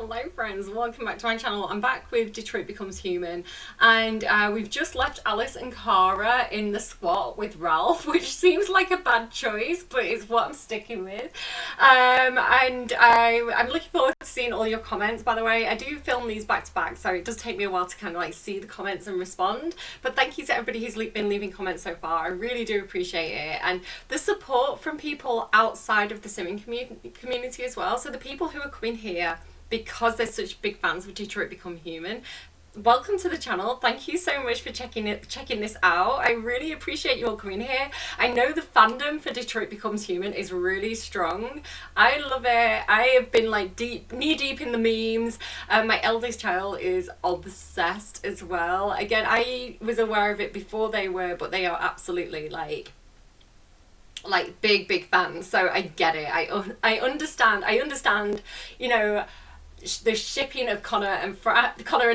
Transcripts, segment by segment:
Hello friends, welcome back to my channel. I'm back with Detroit Becomes Human, and we've just left Alice and Cara in the squat with Ralph, which seems like a bad choice, but it's what I'm sticking with. And I'm looking forward to seeing all your comments. By the way, I do film these back to back, so it does take me a while to kind of like see the comments and respond, but thank you to everybody who's been leaving comments so far. I really do appreciate it, and the support from people outside of the simming community as well. So the people who are coming here because they're such big fans of Detroit Become Human, welcome to the channel. Thank you so much for checking this out. I really appreciate you all coming here. I know the fandom for Detroit Becomes Human is really strong. I love it. I have been like knee deep in the memes. My eldest child is obsessed as well. Again, I was aware of it before they were, but they are absolutely like big fans. So I get it. I understand, you know, the shipping of Connor and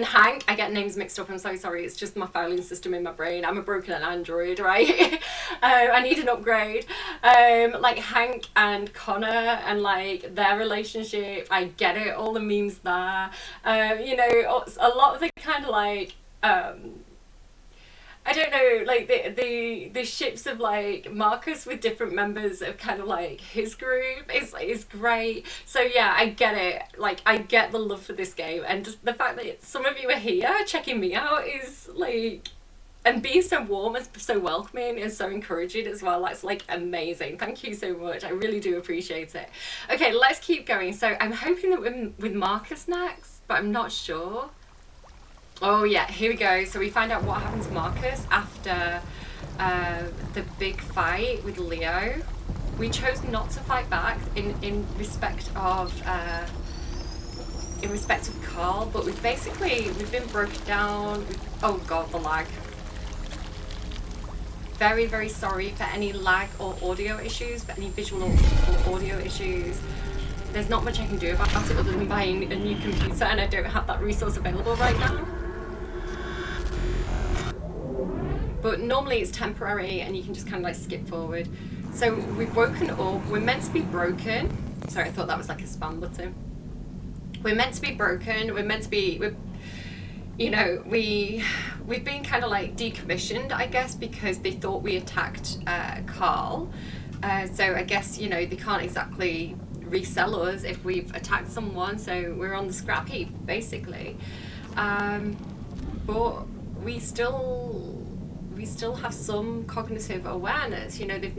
Hank. I get names mixed up, I'm so sorry. It's just my filing system in my brain. I'm a broken Android, right? I need an upgrade. Like Hank and Connor and like their relationship, I get it, all the memes there. You know, a lot of the kind of like I don't know, like the ships of like Marcus with different members of kind of like his group is great. So yeah, I get it. Like I get the love for this game, and just the fact that some of you are here checking me out is like, and being so warm and so welcoming and so encouraging as well. That's like amazing. Thank you so much. I really do appreciate it. Okay, let's keep going. So I'm hoping that we're with Marcus next, but I'm not sure. Oh yeah, here we go. So we find out what happened to Marcus after the big fight with Leo. We chose not to fight back in respect of Carl, but we've been broken down. Oh god, the lag. Very sorry for any lag or audio issues, for any visual or audio issues. There's not much I can do about it other than buying a new computer, and I don't have that resource available right now. But normally it's temporary and you can just kind of like skip forward. So we've woken up. We're meant to be broken. Sorry, I thought that was like a spam button. We're meant to be broken. You know, we've been kind of like decommissioned, I guess, because they thought we attacked Carl. So I guess, you know, they can't exactly resell us if we've attacked someone. So we're on the scrap heap, basically. But we still have some cognitive awareness. You know, they've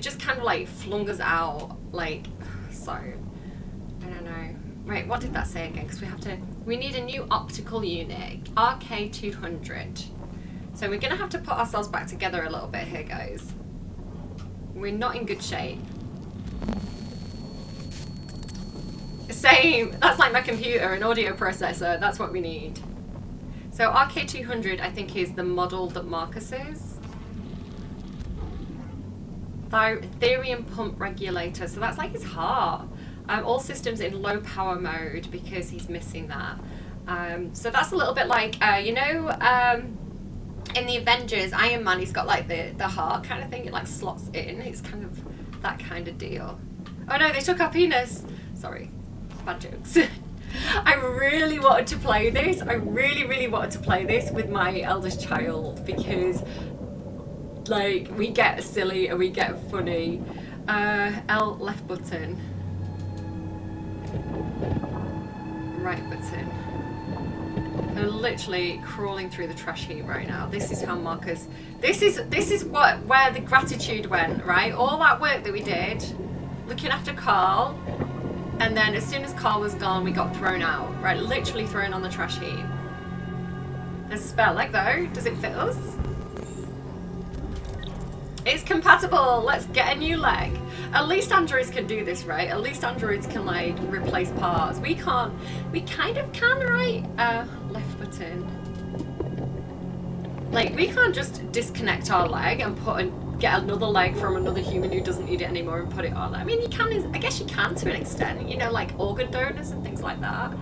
just kind of like flung us out, like, so I don't know. Right, what did that say again? Because we need a new optical unit, RK200. So we're gonna have to put ourselves back together a little bit here, guys. We're not in good shape. Same, that's like my computer, an audio processor, that's what we need. So RK200, I think, is the model that Marcus is. Therium pump regulator, so that's like his heart. All systems in low power mode because he's missing that. So that's a little bit like, you know, in the Avengers, Iron Man, he's got like the heart kind of thing, it like slots in. It's kind of that kind of deal. Oh no, they took our penis. Sorry, bad jokes. I really wanted to play this. I really wanted to play this with my eldest child because like we get silly and we get funny. L left button. Right button. They're literally crawling through the trash heap right now. This is how Marcus, this is where the gratitude went, right? All that work that we did, looking after Carl, and then as soon as Carl was gone, we got thrown out, right? Literally thrown on the trash heap. There's a spare leg though. Does it fit us? It's compatible. Let's get a new leg. At least androids can do this, right? At least androids can like replace parts. We can't. We kind of can, right? Left button. Like we can't just disconnect our leg and get another leg from another human who doesn't need it anymore and put it on. I mean, you can. I guess you can to an extent. You know, like organ donors and things like that.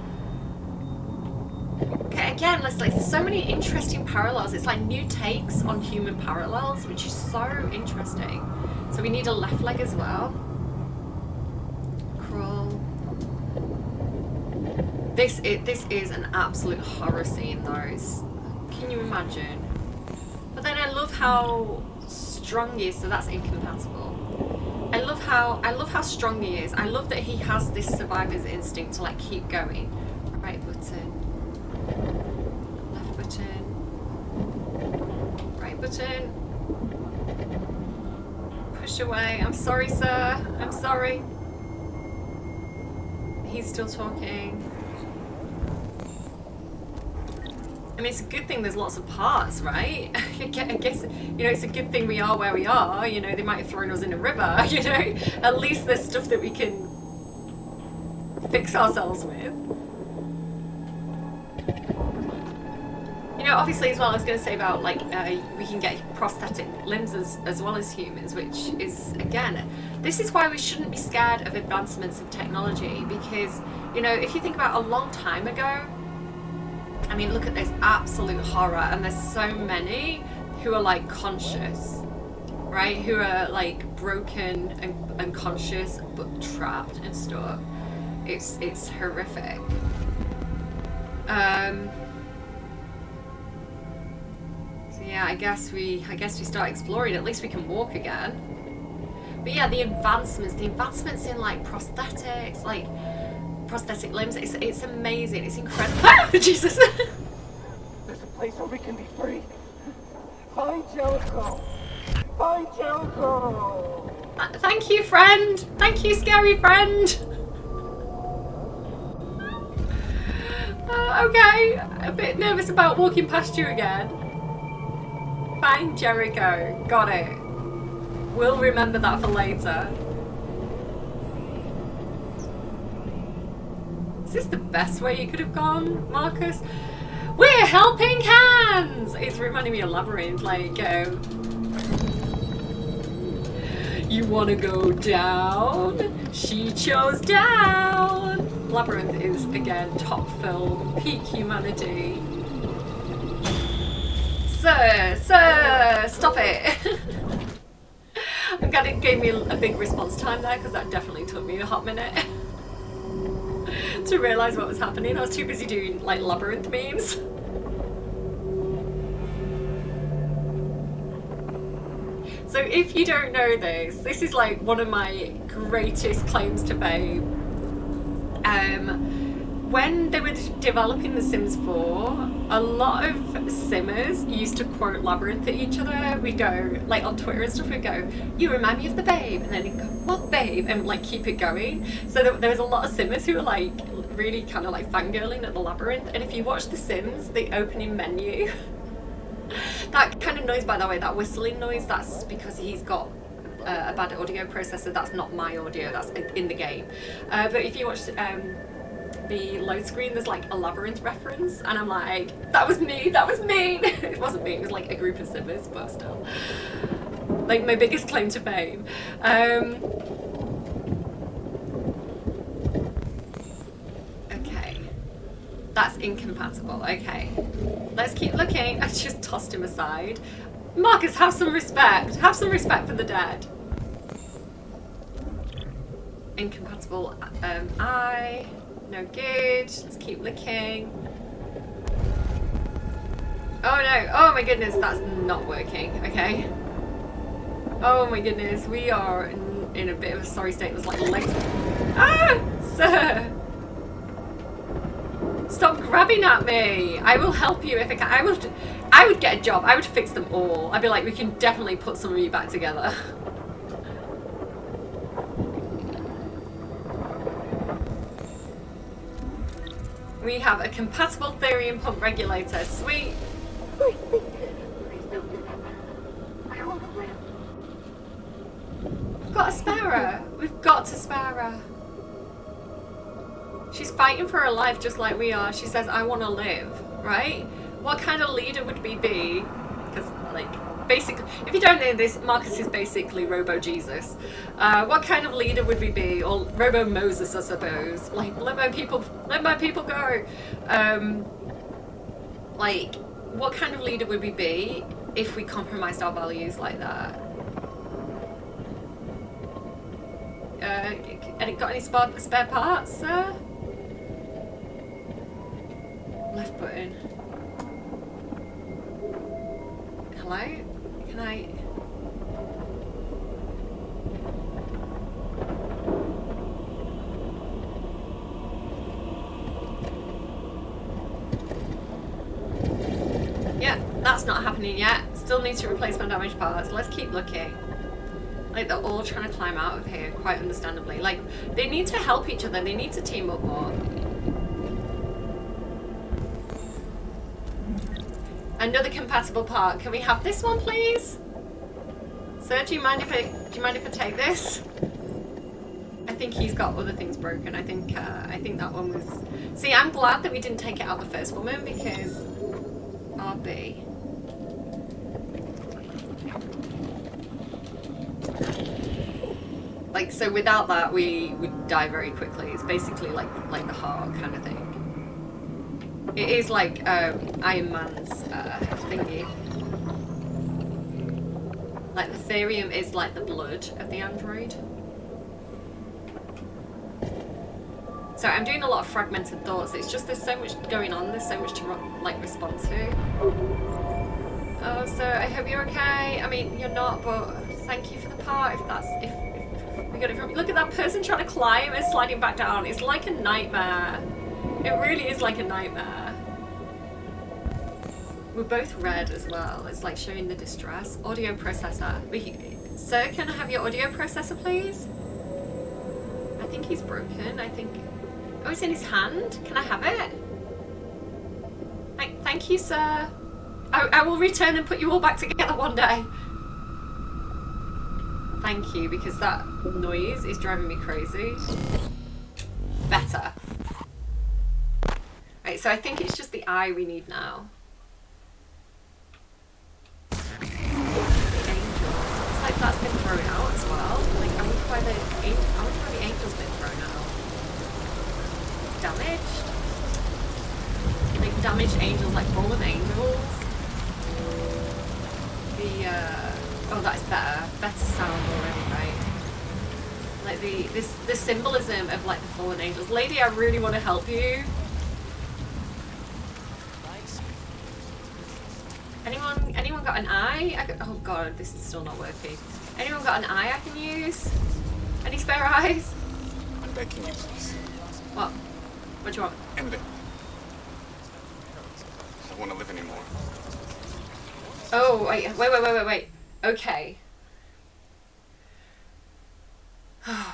Okay, again, there's like so many interesting parallels. It's like new takes on human parallels, which is so interesting. So we need a left leg as well. Crawl. This is an absolute horror scene though. Can you imagine? But then I love how strong he is, so that's incompatible. I love how strong he is. I love that he has this survivor's instinct to like keep going. Right button. Left button. Right button. Push away. I'm sorry, sir. I'm sorry. He's still talking. I mean, it's a good thing there's lots of parts, right? I guess, you know, it's a good thing we are where we are. You know, they might have thrown us in a river, you know? At least there's stuff that we can fix ourselves with. You know, obviously as well, I was going to say about, like, we can get prosthetic limbs as well as humans, which is, again, this is why we shouldn't be scared of advancements of technology, because, you know, if you think about a long time ago, I mean, look at this absolute horror, and there's so many who are like conscious, right? Who are like broken and conscious, but trapped and stuck. It's horrific. So yeah, I guess we start exploring. At least we can walk again. But yeah, the advancements in like prosthetics, like prosthetic limbs, it's amazing, it's incredible. Ah, Jesus! There's a place where we can be free. Find Jericho! Find Jericho! Thank you, friend! Thank you, scary friend! Okay, a bit nervous about walking past you again. Find Jericho. Got it. We'll remember that for later. Is this the best way you could have gone, Marcus? We're helping hands! It's reminding me of Labyrinth, like, you wanna go down? She chose down! Labyrinth is, again, top film, peak humanity. Sir, stop it! I'm glad it gave me a big response time there, because that definitely took me a hot minute to realise what was happening. I was too busy doing like Labyrinth memes. So if you don't know this is like one of my greatest claims to fame. When they were developing The Sims 4, a lot of Simmers used to quote Labyrinth at each other. We'd go, like on Twitter and stuff, we'd go, you remind me of the Babe, and then he'd go, what Babe? And like keep it going. So there was a lot of Simmers who were like really kind of like fangirling at the Labyrinth. And if you watch The Sims, the opening menu, that kind of noise, by the way, that whistling noise, that's because he's got a bad audio processor. That's not my audio, that's in the game. But if you watch the load screen, there's like a Labyrinth reference, and I'm like, that was me, that was me. It wasn't me, it was like a group of Simmers, but still. Like my biggest claim to fame. Okay. That's incompatible, okay. Let's keep looking. I just tossed him aside. Marcus, have some respect. Have some respect for the dead. Incompatible. I. No good. Let's keep looking. Oh no. Oh my goodness, that's not working. Okay. Oh my goodness, we are in a bit of a sorry state. There's like legs. Ah! Sir! Stop grabbing at me! I will help you if I can. I would get a job. I would fix them all. I'd be like, we can definitely put some of you back together. We have a compatible Therium pump regulator. Sweet. Please don't do that. I want to live. We've got to spare her. We've got to spare her. She's fighting for her life just like we are. She says, I want to live, right? What kind of leader would we be? Because, like, basically, if you don't know this, Marcus is basically Robo-Jesus. What kind of leader would we be? Or Robo-Moses, I suppose. Like, let my people go. Like, what kind of leader would we be if we compromised our values like that? And it got any spare parts, sir? Left button. Hello? Can I... Yeah, that's not happening yet. Still need to replace my damaged parts. Let's keep looking. Like, they're all trying to climb out of here, quite understandably. Like, they need to help each other. They need to team up more. Another compatible part. Can we have this one, please? Sir, do you mind if I take this? I think he's got other things broken. I think that one was... See, I'm glad that we didn't take it out the first woman, because... RB. Like, so without that, we would die very quickly. It's basically like the heart kind of thing. It is like Iron Man's thingy. Like, the therium is like the blood of the android. So I'm doing a lot of fragmented thoughts. It's just there's so much going on. There's so much to like respond to. Oh, so I hope you're okay. I mean, you're not, but thank you for the part. If we got it from... Look at that person trying to climb and sliding back down. It's like a nightmare. It really is like a nightmare. We're both red as well. It's like showing the distress. Audio processor. Sir, can I have your audio processor, please? I think he's broken. I think... Oh, it's in his hand. Can I have it? Thank you, sir. I will return and put you all back together one day. Thank you, because that noise is driving me crazy. Better. Right, so I think it's just the eye we need now. The angel. It's like that's been thrown out as well. Like, I wonder why the angel's been thrown out. Damaged? Like, damaged angels, like fallen angels. Oh, that's better. Better sound already, right? Like the symbolism of like the fallen angels. Lady, I really want to help you. Anyone got an eye? Oh god, this is still not working. Anyone got an eye I can use? Any spare eyes? I'm begging you, please. What? What do you want? End it. I don't want to live anymore. Oh, wait. Okay.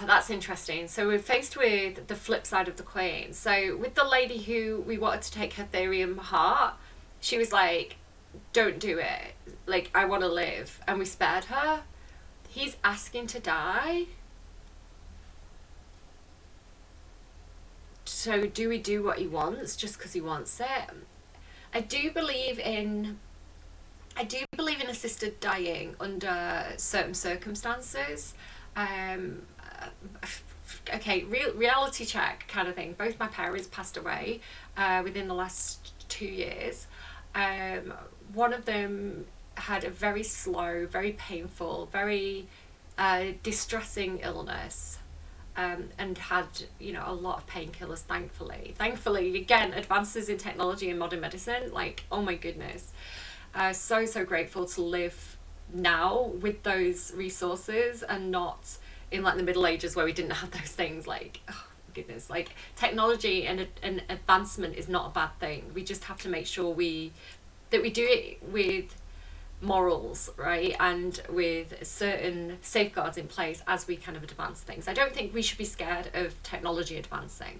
That's interesting. So we're faced with the flip side of the coin. So with the lady who we wanted to take her therium heart, she was like, don't do it. Like, I want to live. And we spared her. He's asking to die. So do we do what he wants just because he wants it? I do believe in assisted dying under certain circumstances. Okay, reality check kind of thing. Both my parents passed away within the last 2 years. One of them had a very slow, very painful, very distressing illness. And had, you know, a lot of painkillers, thankfully. Thankfully, again, advances in technology and modern medicine, like, oh my goodness. So grateful to live now with those resources and not in like the Middle Ages where we didn't have those things. Like, oh goodness, like technology and advancement is not a bad thing. We just have to make sure that we do it with morals, right, and with certain safeguards in place as we kind of advance things. I don't think we should be scared of technology advancing.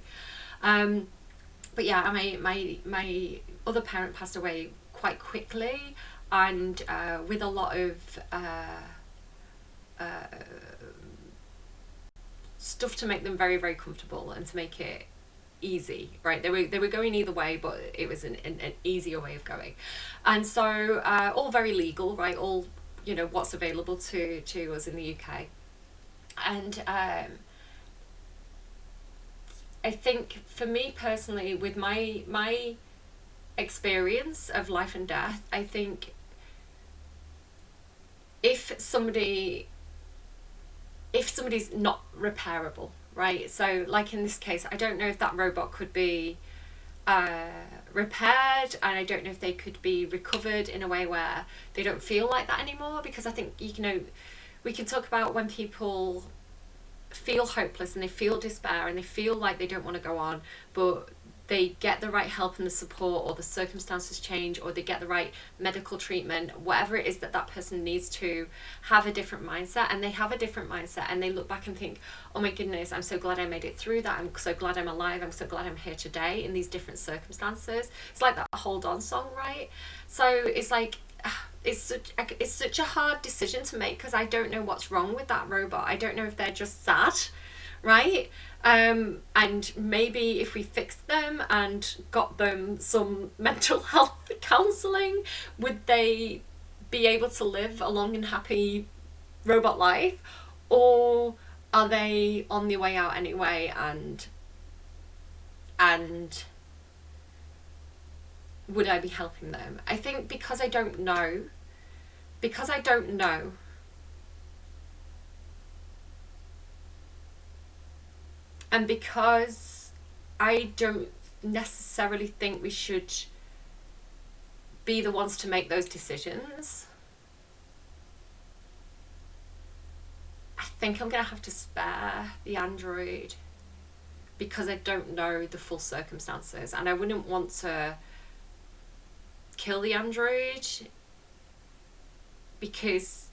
But yeah, my other parent passed away quite quickly, and with a lot of stuff to make them very, very comfortable and to make it easy, right? They were going either way, but it was an easier way of going. And so all very legal, right? All, you know, what's available to us in the UK. And I think for me personally, with my experience of life and death, I think if somebody's not repairable, right? So like in this case, I don't know if that robot could be repaired, and I don't know if they could be recovered in a way where they don't feel like that anymore. Because I think, you know, we can talk about when people feel hopeless and they feel despair and they feel like they don't want to go on, but they get the right help and the support, or the circumstances change, or they get the right medical treatment, whatever it is that that person needs to have a different mindset, and they have a different mindset, and they look back and think, oh my goodness, I'm so glad I made it through that, I'm so glad I'm alive, I'm so glad I'm here today in these different circumstances. It's like that Hold On song, right? So it's like, it's such a hard decision to make, because I don't know what's wrong with that robot. I don't know if they're just sad, right? And maybe if we fixed them and got them some mental health counselling, would they be able to live a long and happy robot life? Or are they on their way out anyway, and would I be helping them? I think because I don't know, and because I don't necessarily think we should be the ones to make those decisions, I think I'm going to have to spare the android, because I don't know the full circumstances, and I wouldn't want to kill the android because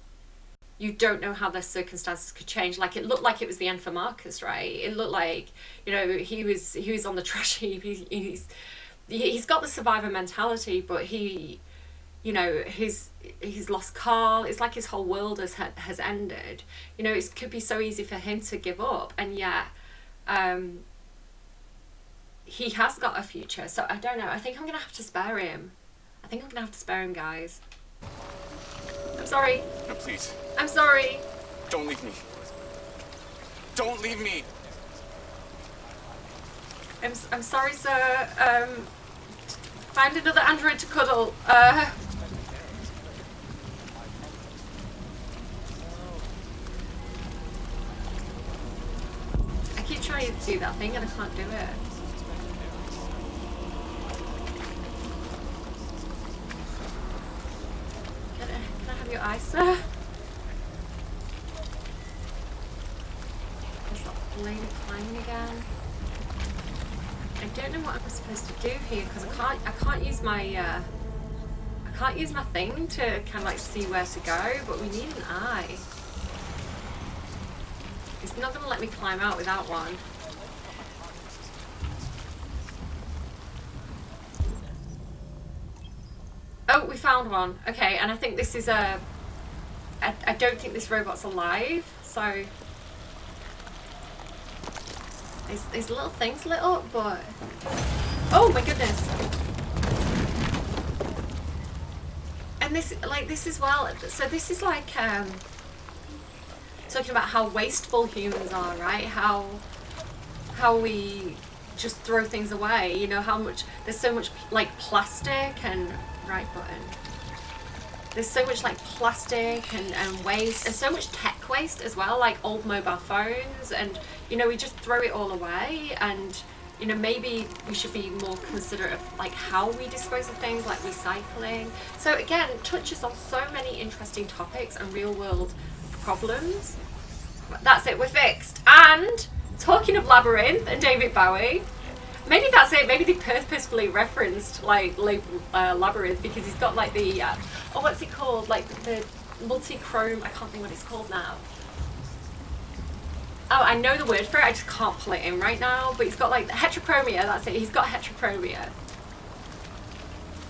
you don't know how their circumstances could change. Like, it looked like it was the end for Marcus, right? It looked like, you know, he was on the trash heap. He's got the survivor mentality, but he, you know, he's lost Carl. It's like his whole world has ended. You know, it could be so easy for him to give up, and yet he has got a future. So I don't know. I think I'm gonna have to spare him. Guys. I'm sorry. No, please. I'm sorry. Don't leave me. Don't leave me. I'm sorry, sir. Find another android to cuddle. I keep trying to do that thing and I can't do it. Can I have your eye, sir? There's that blade of climbing again. I don't know what I'm supposed to do here, because I can't use my thing to kind of like see where to go, but we need an eye. It's not going to let me climb out without one. Oh, we found one. Okay, and I think this is I don't think this robot's alive, so these little things lit up, but oh my goodness. And this as well, so this is like talking about how wasteful humans are, right? How we just throw things away, you know, how much there's so much like plastic and right button. There's so much like plastic and waste, and so much tech waste as well, like old mobile phones, and you know, we just throw it all away. And you know, maybe we should be more considerate of like how we dispose of things, like recycling. So again, it touches on so many interesting topics and real world problems. That's it, we're fixed. And talking of Labyrinth and David Bowie, maybe that's it. Maybe they purposefully referenced like Labyrinth, because he's got like the oh, what's it called? Like the multi-chrome. I can't think what it's called now. Oh, I know the word for it. I just can't pull it in right now. But he's got like heterochromia. That's it. He's got heterochromia.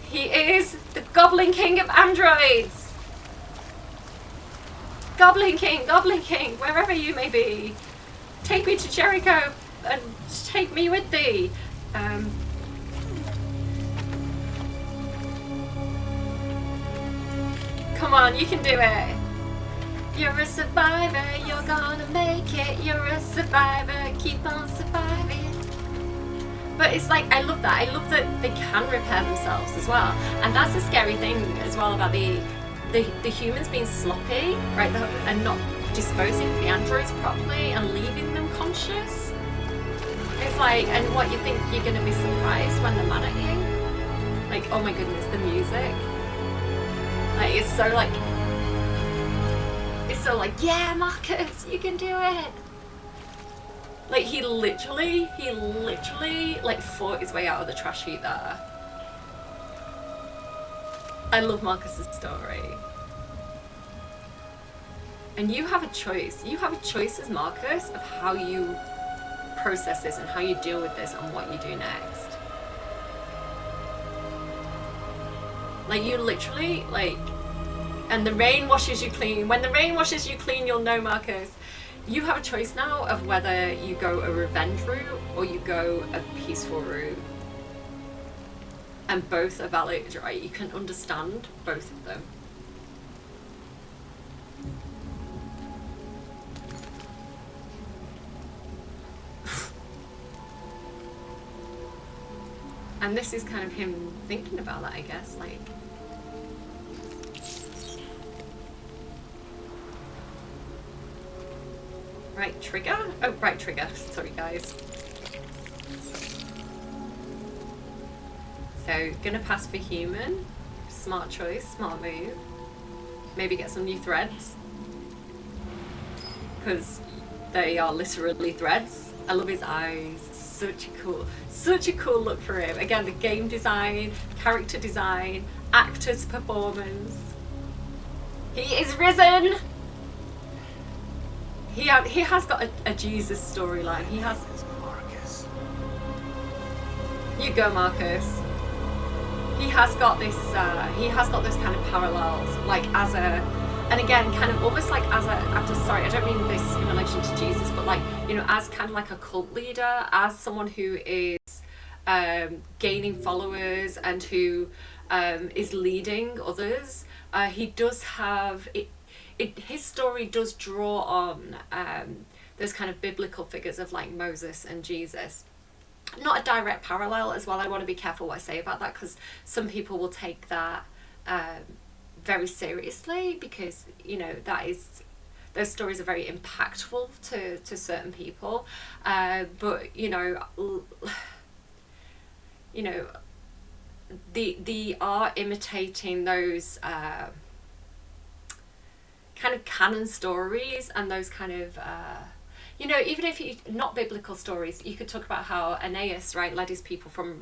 He is the Goblin King of androids. Goblin King, wherever you may be, take me to Jericho and take me with thee. Come on, you can do it. You're a survivor, you're gonna make it. You're a survivor, keep on surviving. But it's like, I love that. I love that they can repair themselves as well. And that's the scary thing as well about the humans being sloppy, right? And not disposing of the androids properly and leaving them conscious. it's like, and what you think you're gonna be surprised when they're mad at you. Like, oh my goodness, the music. Like, it's so like, yeah, Marcus, you can do it. Like, he literally, like, fought his way out of the trash heap there. I love Marcus's story. And you have a choice. You have a choice as Marcus of how you process this and how you deal with this and what you do next. Like, you literally, like, and the rain washes you clean. When the rain washes you clean, you'll know, Marcus. You have a choice now of whether you go a revenge route or you go a peaceful route. And both are valid, right? You can understand both of them. And this is kind of him thinking about that, I guess, like. Right trigger? Oh, right trigger. Sorry, guys. So, gonna pass for human. Smart choice, smart move. Maybe get some new threads. Because they are literally threads. I love his eyes. Such a cool look for him. Again, the game design, character design, actor's performance. He is risen! He has got a Jesus storyline. He has. Marcus. You go, Marcus. He has got this. He has got those kind of parallels, like as a, and again, kind of almost like as a. Sorry, I don't mean this in relation to Jesus, but like, you know, as kind of like a cult leader, as someone who is gaining followers and who is leading others. He does have it. His story does draw on those kind of biblical figures of like Moses and Jesus. Not a direct parallel as well. I want to be careful what I say about that, because some people will take that very seriously, because, you know, those stories are very impactful to certain people. But you know, the art imitating those kind of canon stories and those kind of you know, even if you not biblical stories, you could talk about how Aeneas, right, led his people from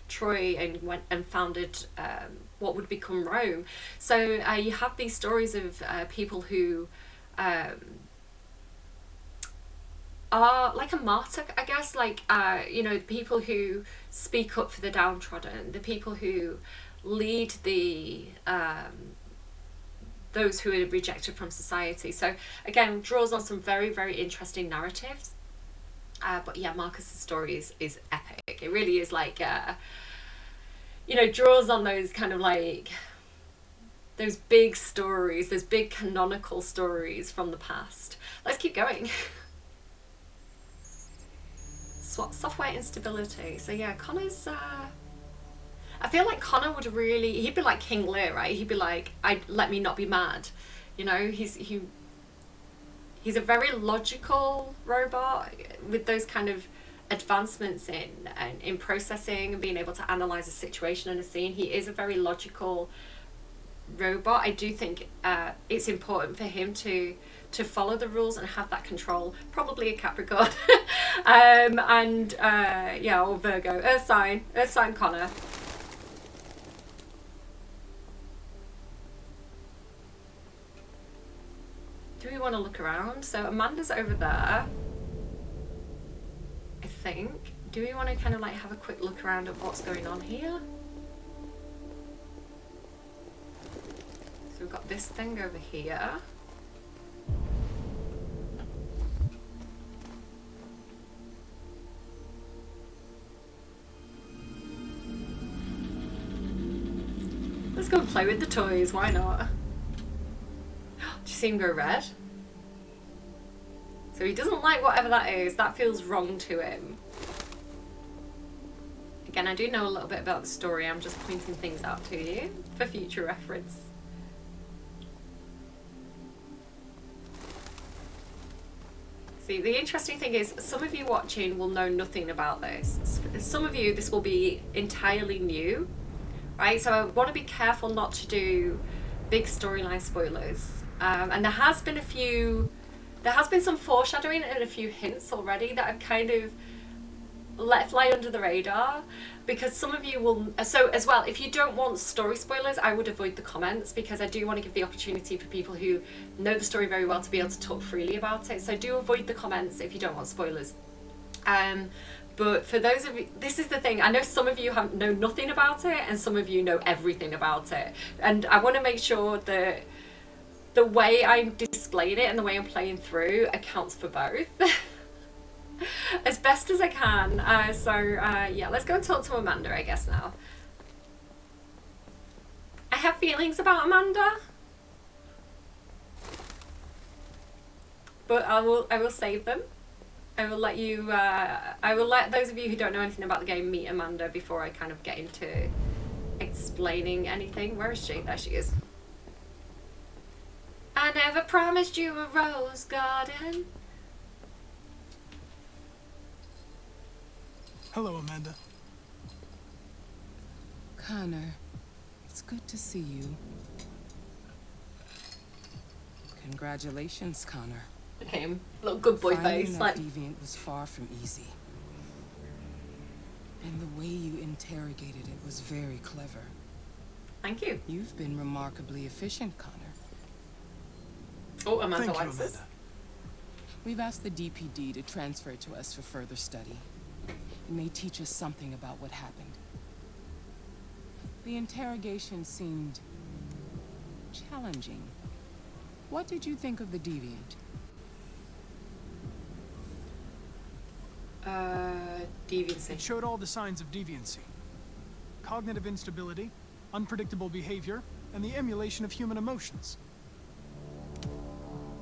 Troy and went and founded what would become Rome. So you have these stories of people who are like a martyr, I guess, like you know, people who speak up for the downtrodden, the people who lead the those who are rejected from society. So again, draws on some very, very interesting narratives. But yeah, Marcus's story is epic. It really is like, you know, draws on those kind of like, those big stories, those big canonical stories from the past. Let's keep going. Software instability. So yeah, Connor's, I feel like Connor would really, he'd be like King Lear, right? He'd be like, let me not be mad. You know, he's a very logical robot with those kind of advancements in processing and being able to analyze a situation and a scene. He is a very logical robot. I do think it's important for him to follow the rules and have that control. Probably a Capricorn. Yeah, or Virgo. Earth sign Connor. Do we want to look around? So Amanda's over there, I think. Do we want to kind of like have a quick look around at what's going on here? So we've got this thing over here. Let's go and play with the toys, why not? Do you see him go red? So he doesn't like whatever that is. That feels wrong to him. Again, I do know a little bit about the story. I'm just pointing things out to you for future reference. So The interesting thing is, some of you watching will know nothing about this. Some of you, this will be entirely new, right? So I want to be careful not to do big storyline spoilers. And there has been some foreshadowing and a few hints already that I've kind of let fly under the radar, because some of you will. So as well, if you don't want story spoilers, I would avoid the comments, because I do want to give the opportunity for people who know the story very well to be able to talk freely about it. So do avoid the comments if you don't want spoilers. But for those of you, this is the thing, I know some of you know nothing about it and some of you know everything about it, and I want to make sure that the way I'm displaying it and the way I'm playing through accounts for both. As best as I can. Yeah, let's go and talk to Amanda, I guess, now. I have feelings about Amanda, but I will save them. I will let you, I will let those of you who don't know anything about the game meet Amanda before I kind of get into explaining anything. Where is she? There she is. I never promised you a rose garden. Hello, Amanda. Connor, it's good to see you. Congratulations, Connor. Okay, little good boy Finding face. that Like, deviant was far from easy. And the way you interrogated it was very clever. thank you. You've been remarkably efficient, Connor. Oh, Amanda Thank you, likes this. Amanda. We've asked the DPD to transfer it to us for further study. It may teach us something about what happened. The interrogation seemed challenging. What did you think of the deviant? Deviancy. It showed all the signs of deviancy. Cognitive instability, unpredictable behavior, and the emulation of human emotions.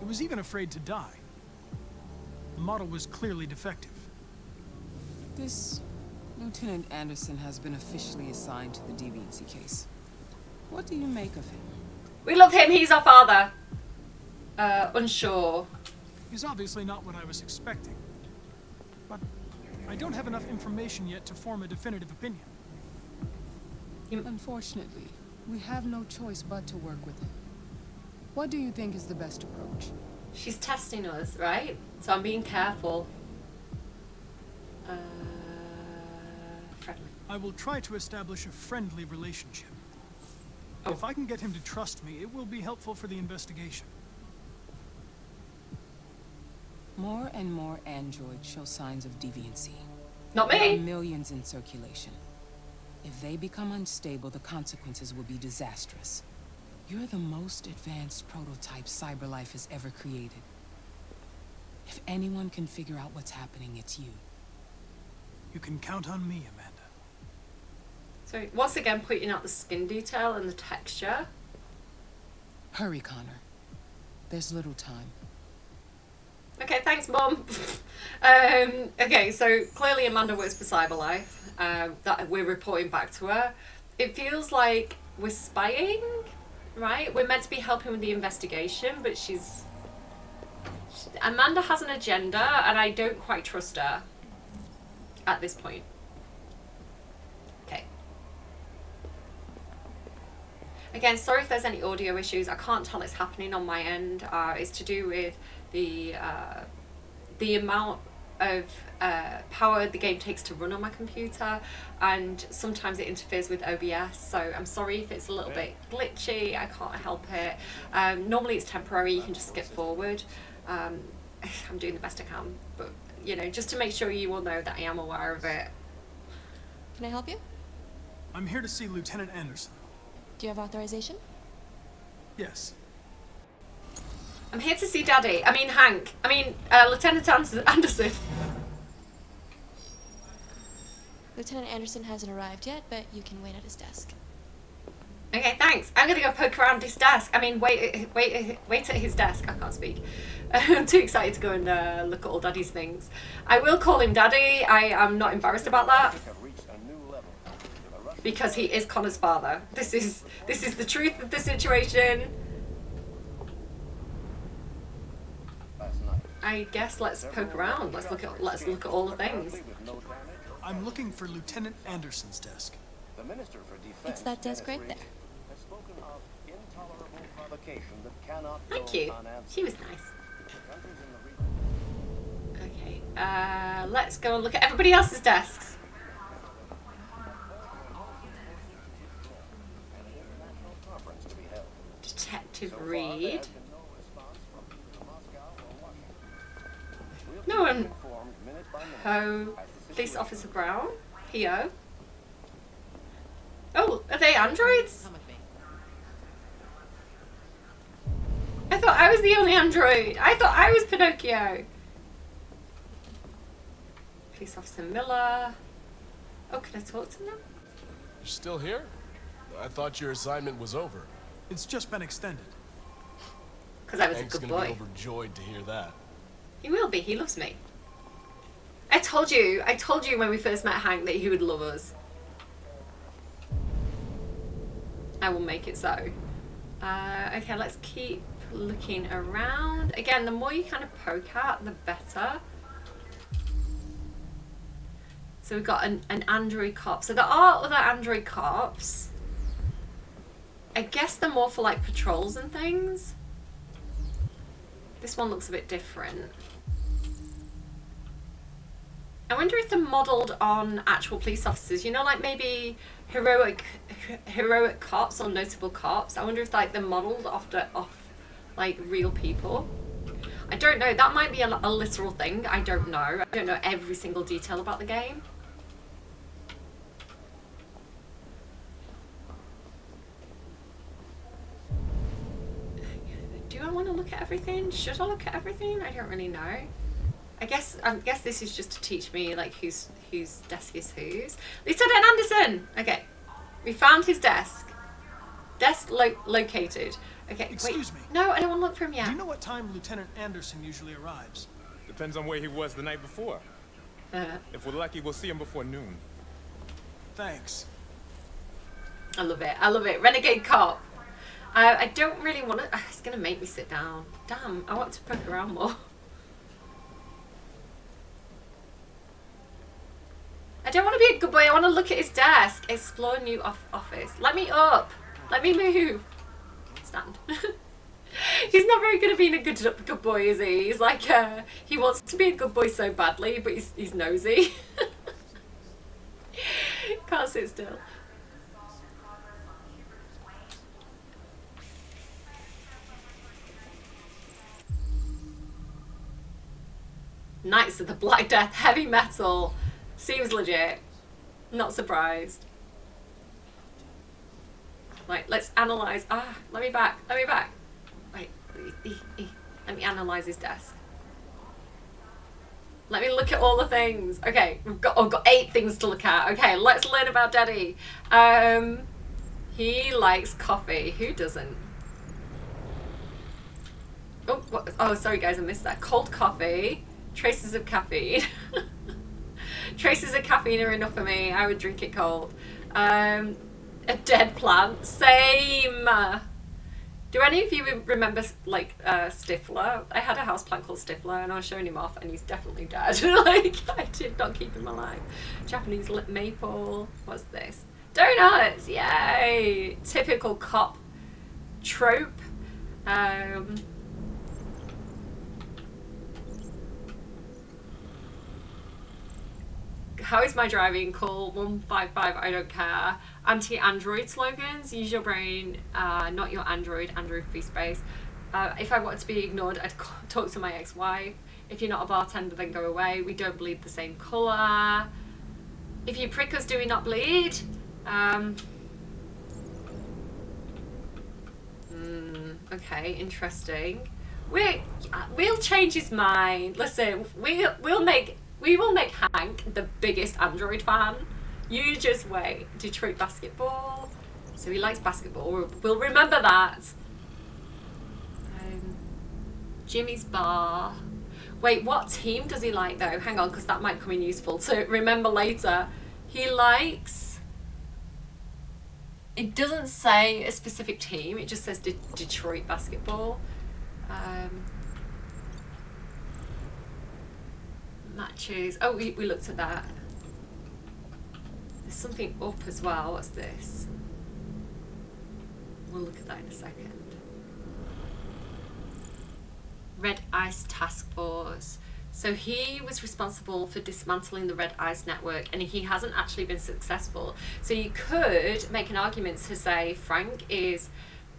It was even afraid to die. The model was clearly defective. This Lieutenant Anderson has been officially assigned to the deviancy case. What do you make of him? We love him, he's our father. Unsure. He's obviously not what I was expecting. But I don't have enough information yet to form a definitive opinion. Unfortunately, we have no choice but to work with him. What do you think is the best approach? She's testing us, right? So I'm being careful. Friendly. I will try to establish a friendly relationship. Oh. If I can get him to trust me, it will be helpful for the investigation. More and more androids show signs of deviancy. Not There are me. millions in circulation. If they become unstable, the consequences will be disastrous. You're the most advanced prototype CyberLife has ever created. If anyone can figure out what's happening, it's you. You can count on me, Amanda. So once again, pointing out the skin detail and the texture. Hurry, Connor. There's little time. Okay, thanks, Mom. Okay, so clearly Amanda works for CyberLife. That we're reporting back to her. It feels like we're spying, right? We're meant to be helping with the investigation, but Amanda has an agenda, and I don't quite trust her at this point. Okay. Again, sorry if there's any audio issues. I can't tell it's happening on my end. It's to do with the amount of power the game takes to run on my computer, and sometimes it interferes with OBS, so I'm sorry if it's a little bit glitchy. I can't help it. Normally it's temporary, you can just skip forward. I'm doing the best I can, but you know, just to make sure you all know that I am aware of it. Can I help you? I'm here to see Lieutenant Anderson. Do you have authorization? Yes. I'm here to see Daddy. I mean Hank. I mean Lieutenant Anderson. Lieutenant Anderson hasn't arrived yet, but you can wait at his desk. Okay, thanks. I'm gonna go poke around his desk. I mean, wait at his desk. I can't speak. I'm too excited to go and look at all Daddy's things. I will call him Daddy. I am not embarrassed about that, because he is Connor's father. This is the truth of the situation. Last night, I guess let's poke around. Let's look at all the things. I'm looking for Lieutenant Anderson's desk. The Minister for Defense It's that desk right there. has spoken of intolerable provocation that cannot Thank go you. unanswered. She was nice. Countries in the region Okay. Let's go and look at everybody else's desks. and an international conference to be held. Detective So far, there Reed. has been no response from either Moscow or Washington. We'll No keep one. you informed minute by minute Ho. as the Police situation Officer Brown. P.O. Oh, are they androids? I thought I was the only android. I thought I was Pinocchio. Police Officer Miller. Oh, can I talk to them? You're still here? I thought your assignment was over. It's just been extended. Because I was Hank's a good gonna be boy. overjoyed to hear that. He will be. He loves me. I told you when we first met Hank that he would love us. I will make it so. Okay, let's keep looking around. Again, the more you kind of poke at, the better. So we've got an android cop. So there are other android cops. I guess they're more for like patrols and things. This one looks a bit different. I wonder if they're modelled on actual police officers. You know, like maybe heroic cops or notable cops. I wonder if like they're modelled off like real people. I don't know. That might be a literal thing. I don't know. I don't know every single detail about the game. Do I want to look at everything? Should I look at everything? I don't really know. I guess this is just to teach me like whose desk is whose. Lieutenant Anderson. Okay, we found his desk. Desk located. Okay, Excuse me. No, I don't want to look for him yet. Do you know what time Lieutenant Anderson usually arrives? Depends on where he was the night before. If we're lucky, we'll see him before noon. Thanks. I love it. I love it. Renegade cop. I don't really want to. It's gonna make me sit down. Damn, I want to poke around more. I don't want to be a good boy. I want to look at his desk. Explore new office. Let me up. Let me move. Stand. He's not very good at being a good boy, is he? He's like, he wants to be a good boy so badly, but he's nosy. Can't sit still. Knights of the Black Death, heavy metal. Seems legit. Not surprised. Right, let's analyze. Let me back. Wait, let me analyze his desk. Let me look at all the things. Okay, I've got 8 things to look at. Okay, let's learn about Daddy. He likes coffee. Who doesn't? Oh, what? Oh, sorry guys, I missed that. Cold coffee. Traces of caffeine. Traces of caffeine are enough for me. I would drink it cold. A dead plant. Same. Do any of you remember like Stifler? I had a houseplant called Stifler and I was showing him off and he's definitely dead. Like, I did not keep him alive. Japanese lit maple. What's this? Donuts! Yay! Typical cop trope. How is my driving? Call 155, I don't care. Anti-Android slogans. Use your brain, not your Android. Android free space. If I wanted to be ignored, I'd talk to my ex-wife. If you're not a bartender, then go away. We don't bleed the same colour. If you prick us, do we not bleed? Okay, interesting. We'll change his mind. Listen, we will make Hank the biggest Android fan. You just wait. Detroit basketball. So he likes basketball. We'll remember that. Jimmy's bar. Wait, what team does he like though? Hang on, because that might come in useful to remember later. He likes... It doesn't say a specific team. It just says Detroit basketball. matches. Oh, we looked at that. There's something up as well. What's this? We'll look at that in a second. Red Ice Task Force. So he was responsible for dismantling the Red Ice network, and he hasn't actually been successful. So you could make an argument to say Frank is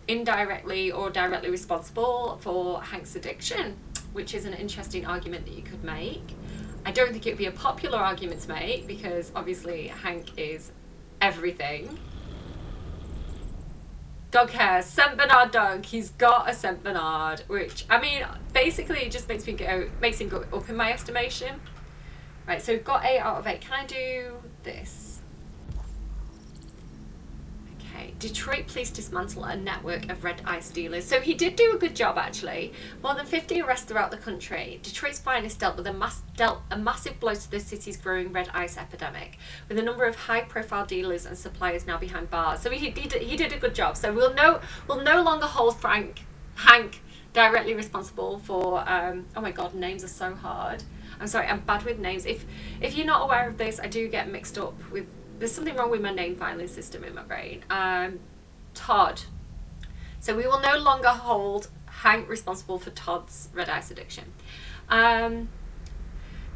indirectly or directly responsible for Hank's addiction, which is an interesting argument that you could make. I don't think it would be a popular argument to make because obviously Hank is everything. Dog hair, Saint Bernard dog. He's got a Saint Bernard, which, I mean, basically it just makes him go up in my estimation. Right, so we've got 8 out of 8. Can I do this? Okay, Detroit police dismantle a network of red ice dealers. So he did do a good job, actually. More than 50 arrests throughout the country. Detroit's finest dealt a massive blow to the city's growing red ice epidemic, with a number of high-profile dealers and suppliers now behind bars. So he did a good job. So we'll no longer hold Hank directly responsible for. Oh my God, names are so hard. I'm sorry, I'm bad with names. If you're not aware of this, I do get mixed up with. There's something wrong with my name filing system in my brain. Todd. So we will no longer hold Hank responsible for Todd's red ice addiction.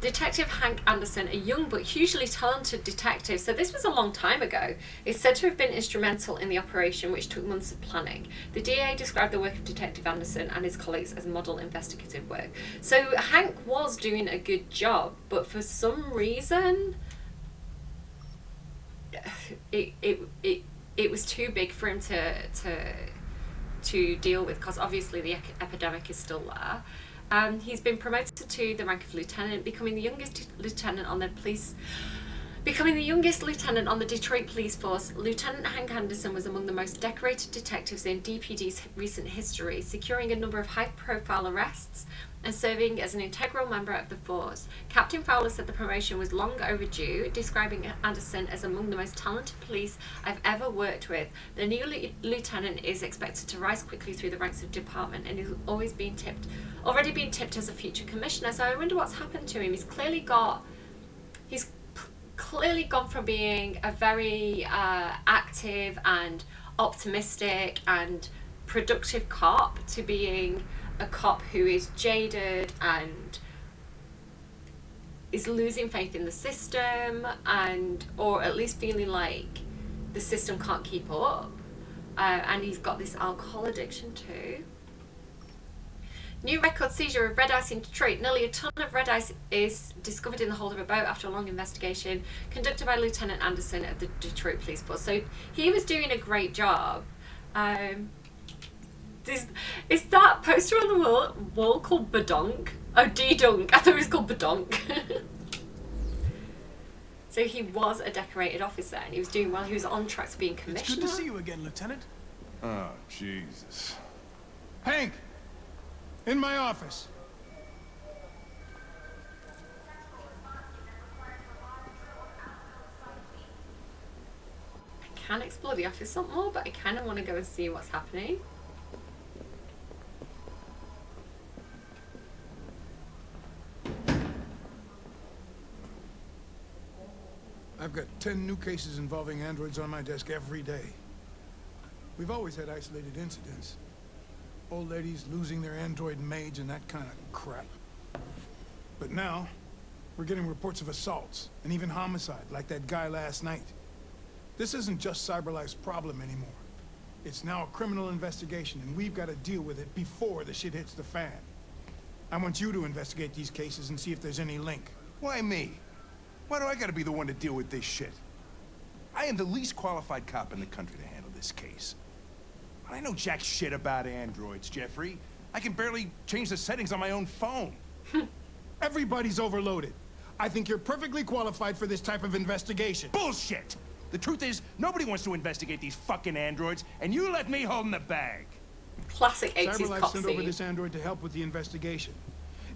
Detective Hank Anderson, a young but hugely talented detective, so this was a long time ago, is said to have been instrumental in the operation, which took months of planning. The DA described the work of Detective Anderson and his colleagues as model investigative work. So Hank was doing a good job, but for some reason it was too big for him to deal with, because obviously the epidemic is still there. He's been promoted to the rank of lieutenant, becoming the youngest lieutenant on the Detroit police force. Lieutenant Hank Anderson was among the most decorated detectives in DPD's recent history, securing a number of high-profile arrests and serving as an integral member of the force. Captain Fowler said the promotion was long overdue, describing Anderson as among the most talented police I've ever worked with. The new lieutenant is expected to rise quickly through the ranks of department and is already being tipped as a future commissioner. So I wonder what's happened to him. He's clearly gone from being a very active and optimistic and productive cop to being a cop who is jaded and is losing faith in the system, or at least feeling like the system can't keep up, and he's got this alcohol addiction too. New record seizure of red ice in Detroit. Nearly a ton of red ice is discovered in the hold of a boat after a long investigation conducted by Lieutenant Anderson of the Detroit Police Force. So he was doing a great job. Is that poster on the wall called Badonk? Oh, D-Dunk. I thought it was called Badonk. So he was a decorated officer and he was doing well. He was on track to being commissioner. It's good to see you again, Lieutenant. Oh, Jesus. Hank! In my office. I can explore the office some more, but I kind of want to go and see what's happening. I've got 10 new cases involving androids on my desk every day. We've always had isolated incidents. Old ladies losing their android maids and that kind of crap. But now, we're getting reports of assaults and even homicide, like that guy last night. This isn't just CyberLife's problem anymore. It's now a criminal investigation, and we've got to deal with it before the shit hits the fan. I want you to investigate these cases and see if there's any link. Why me? Why do I gotta be the one to deal with this shit? I am the least qualified cop in the country to handle this case. I know jack shit about androids, Jeffrey. I can barely change the settings on my own phone. Everybody's overloaded. I think you're perfectly qualified for this type of investigation. Bullshit! The truth is, nobody wants to investigate these fucking androids, and you let me hold in the bag. Classic 80s CyberLife cop sent over scene. this android to help with the investigation.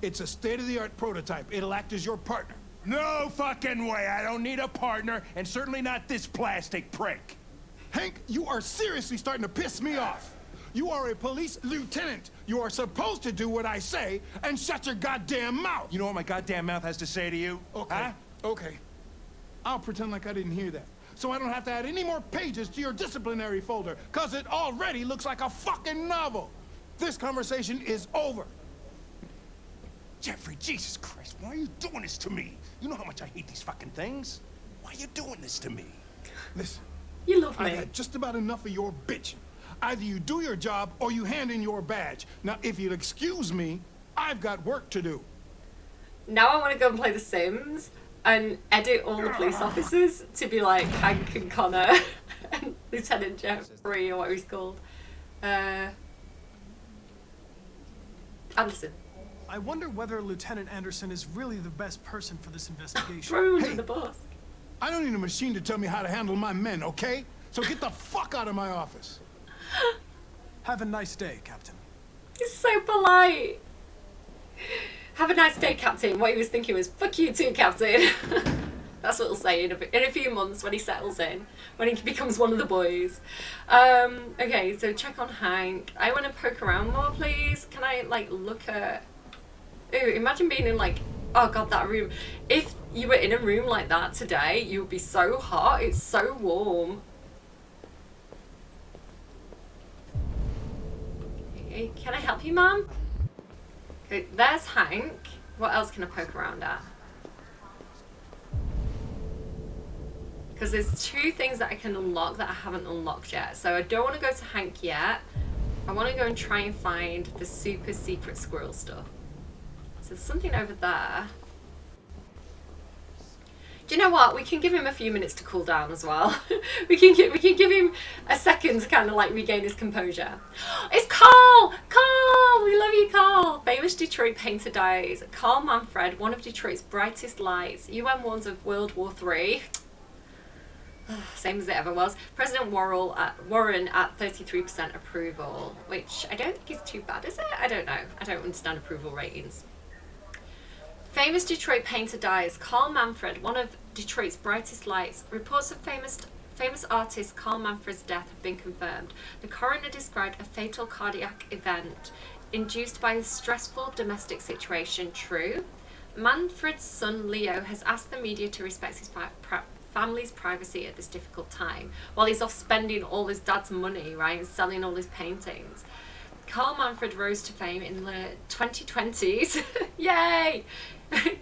It's a state-of-the-art prototype. It'll act as your partner. No fucking way! I don't need a partner, and certainly not this plastic prick. Hank, you are seriously starting to piss me off. You are a police lieutenant. You are supposed to do what I say and shut your goddamn mouth. You know what my goddamn mouth has to say to you? Okay, Huh? okay. I'll pretend like I didn't hear that. So I don't have to add any more pages to your disciplinary folder, because it already looks like a fucking novel. This conversation is over. Jeffrey, Jesus Christ, why are you doing this to me? You know how much I hate these fucking things. Why are you doing this to me? Listen, You love me. I've had just about enough of your bitching. Either you do your job or you hand in your badge. Now, if you'll excuse me, I've got work to do. Now I want to go and play The Sims and edit all the police officers to be like Hank and Connor and Lieutenant Jeffrey or what he's called. Anderson. I wonder whether Lieutenant Anderson is really the best person for this investigation. Throw him Hey. in the bus. I don't need a machine to tell me how to handle my men, okay? So get the fuck out of my office. Have a nice day, Captain. He's so polite. Have a nice day, Captain. What he was thinking was, fuck you too, Captain. That's what he'll say in a few months when he settles in, when he becomes one of the boys. Okay, so check on Hank. I want to poke around more, please. Can I, like, look at... Ooh, imagine being in, like... Oh, God, that room. If you were in a room like that today, you would be so hot. It's so warm. Okay, can I help you, ma'am? Okay, there's Hank. What else can I poke around at? Because there's two things that I can unlock that I haven't unlocked yet. So I don't want to go to Hank yet. I want to go and try and find the super secret squirrel stuff. So there's something over there. Do you know what? We can give him a few minutes to cool down as well. we can give him a second to kind of like regain his composure. It's Carl! Carl! We love you, Carl! Famous Detroit painter dies. Carl Manfred, one of Detroit's brightest lights. UN warns of World War III. Same as it ever was. President Warren at 33% approval, which I don't think is too bad, is it? I don't know. I don't understand approval ratings. Famous Detroit painter dies. Carl Manfred, one of Detroit's brightest lights. Reports of famous artist Carl Manfred's death have been confirmed. The coroner described a fatal cardiac event induced by a stressful domestic situation. True. Manfred's son Leo has asked the media to respect his family's privacy at this difficult time, while he's off spending all his dad's money, right, and selling all his paintings. Carl Manfred rose to fame in the 2020s. Yay!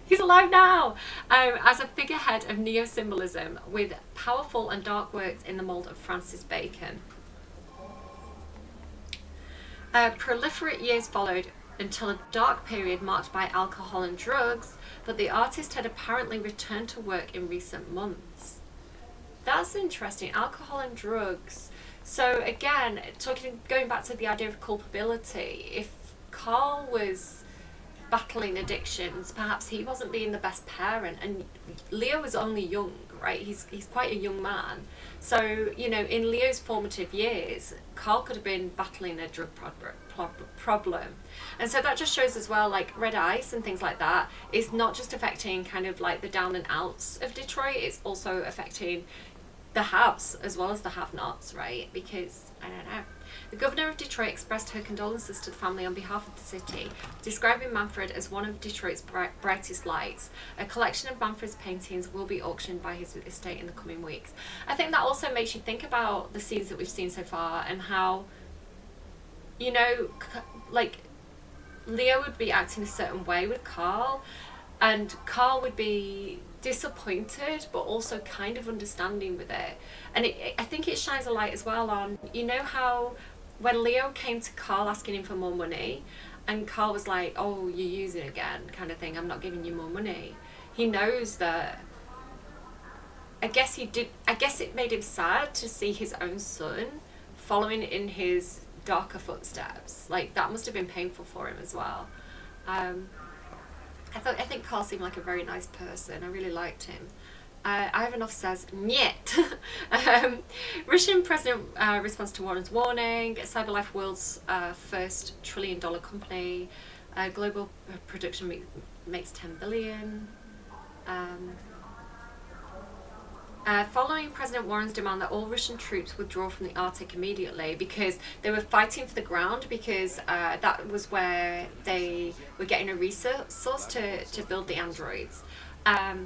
He's alive now! As a figurehead of neo-symbolism with powerful and dark works in the mould of Francis Bacon. Proliferate years followed until a dark period marked by alcohol and drugs, but the artist had apparently returned to work in recent months. That's interesting. Alcohol and drugs. So again, going back to the idea of culpability, if Carl was battling addictions, perhaps he wasn't being the best parent, and Leo was only young, right? He's quite a young man. So, you know, in Leo's formative years, Carl could have been battling a drug problem. And so that just shows as well, like red ice and things like that is not just affecting kind of like the down and outs of Detroit, it's also affecting the haves as well as the have-nots, right? Because, I don't know. The governor of Detroit expressed her condolences to the family on behalf of the city, describing Manfred as one of Detroit's brightest lights. A collection of Manfred's paintings will be auctioned by his estate in the coming weeks. I think that also makes you think about the scenes that we've seen so far and how, you know, like, Leo would be acting a certain way with Carl, and Carl would be disappointed but also kind of understanding with it. And I think it shines a light as well on, you know how when Leo came to Carl asking him for more money and Carl was like, oh, you're using again kind of thing, I'm not giving you more money. He knows that, I guess it made him sad to see his own son following in his darker footsteps. Like, that must have been painful for him as well. I think Carl seemed like a very nice person. I really liked him. Ivanov says, "Niet." Russian president responds to Warren's warning. CyberLife, world's first $1 trillion company. Global production makes 10 billion. Following behind President Warren's demand that all Russian troops withdraw from the Arctic immediately because they were fighting for the ground because that was where they were getting a resource to build the androids. What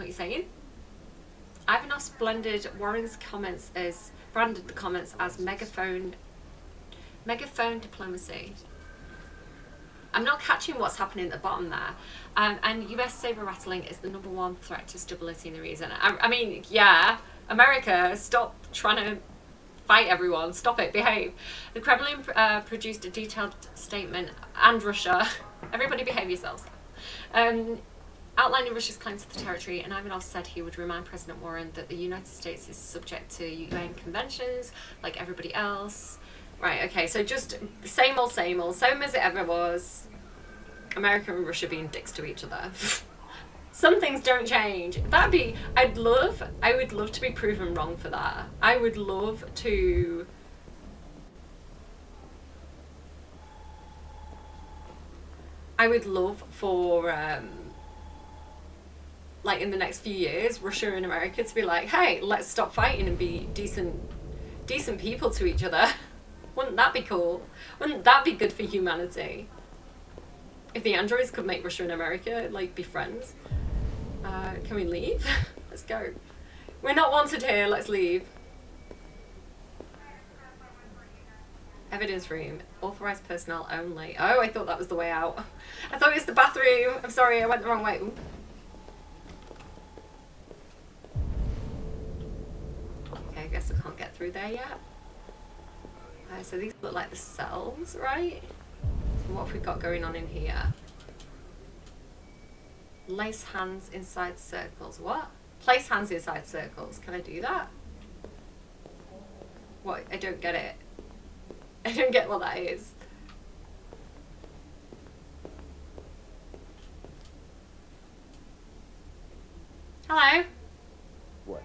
are you saying? Ivanov's blended Warren's comments as branded the comments as megaphone diplomacy. I'm not catching what's happening at the bottom there. And US saber rattling is the #1 threat to stability in the region. I mean, yeah, America, stop trying to fight everyone. Stop it, behave. The Kremlin produced a detailed statement, and Russia, everybody behave yourselves, outlining Russia's claim to the territory, and Ivanov said he would remind President Warren that the United States is subject to UN conventions like everybody else. Right, okay, so just same old, same as it ever was. America and Russia being dicks to each other. Some things don't change. I would love to be proven wrong for that. I would love to... I would love for, like in the next few years, Russia and America to be like, hey, let's stop fighting and be decent people to each other. Wouldn't that be cool? Wouldn't that be good for humanity? If the androids could make Russia and America, like, be friends. Can we leave? Let's go. We're not wanted here, let's leave. Evidence room. Authorized personnel only. Oh, I thought that was the way out. I thought it was the bathroom. I'm sorry, I went the wrong way. Ooh. Okay, I guess I can't get through there yet. So these look like the cells, right? So what have we got going on in here? Place hands inside circles. What? Place hands inside circles. Can I do that? What? I don't get it. I don't get what that is. Hello? What?